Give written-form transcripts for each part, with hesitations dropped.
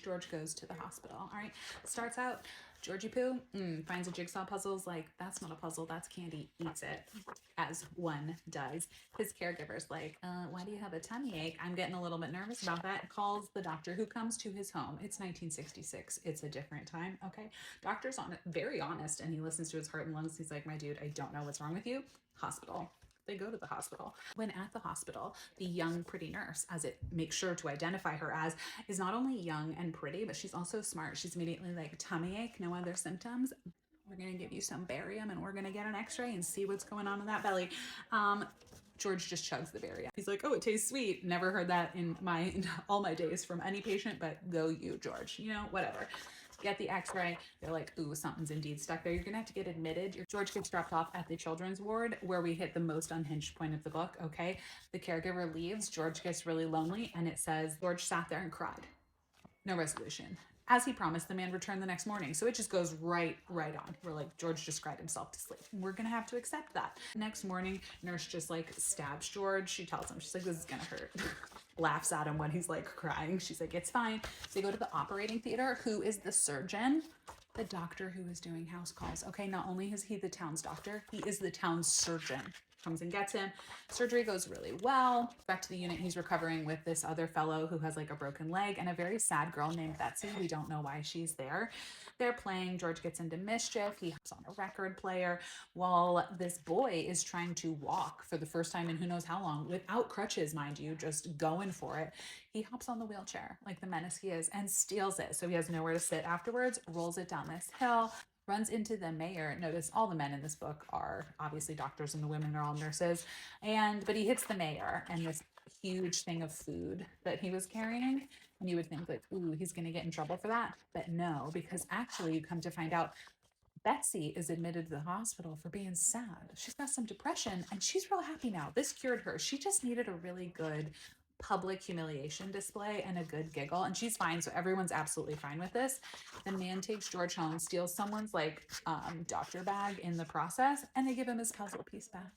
George goes to the hospital. All right. Starts out, Georgie Poo finds a jigsaw puzzle's like, that's not a puzzle, that's candy, eats it, as one does. His caregiver's like, why do you have a tummy ache? I'm getting a little bit nervous about that. Calls the doctor who comes to his home. It's 1966. It's a different time. Okay. Doctor's on it, very honest, and he listens to his heart and lungs. He's like, my dude, I don't know what's wrong with you. Hospital. They go to the hospital. When at the hospital, the young, pretty nurse, as it makes sure to identify her as, is not only young and pretty, but she's also smart. She's immediately like, tummy ache, no other symptoms. We're going to give you some barium and we're going to get an x-ray and see what's going on in that belly. George just chugs the barium. He's like, oh, it tastes sweet. Never heard that in all my days from any patient, but go you, George. You know, whatever. Get the x-ray. They're like, ooh, something's indeed stuck there. You're gonna have to get admitted. George gets dropped off at the children's ward, where we hit the most unhinged point of the book. Okay, the caregiver leaves. George gets really lonely, and it says George sat there and cried. No resolution. As he promised, the man returned the next morning. So it just goes right on. We're like, George just cried himself to sleep. We're gonna have to accept that. Next morning, nurse just like stabs George. She tells him, she's like, this is gonna hurt. Laughs at him when he's like crying. She's like, it's fine. So they go to the operating theater. Who is the surgeon? The doctor who is doing house calls. Okay, not only is he the town's doctor, he is the town's surgeon. Comes and gets him. Surgery goes really well. Back to the unit, he's recovering with this other fellow who has like a broken leg and a very sad girl named Betsy. We don't know why she's there. They're playing. George gets into mischief. He hops on a record player while this boy is trying to walk for the first time in who knows how long, without crutches, mind you, just going for it. He hops on the wheelchair like the menace he is and steals it. So he has nowhere to sit afterwards, rolls it down this hill, runs into the mayor. Notice all the men in this book are obviously doctors and the women are all nurses. But he hits the mayor and this huge thing of food that he was carrying. And you would think like, ooh, he's going to get in trouble for that. But no, because actually you come to find out Betsy is admitted to the hospital for being sad. She's got some depression and she's real happy now. This cured her. She just needed a really good public humiliation display and a good giggle, and she's fine. So everyone's absolutely fine with this. The man takes George home, steals someone's like doctor bag in the process, and they give him his puzzle piece back.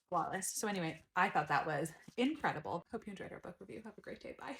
Flawless. So anyway, I thought that was incredible. Hope you enjoyed our book review. Have a great day. Bye.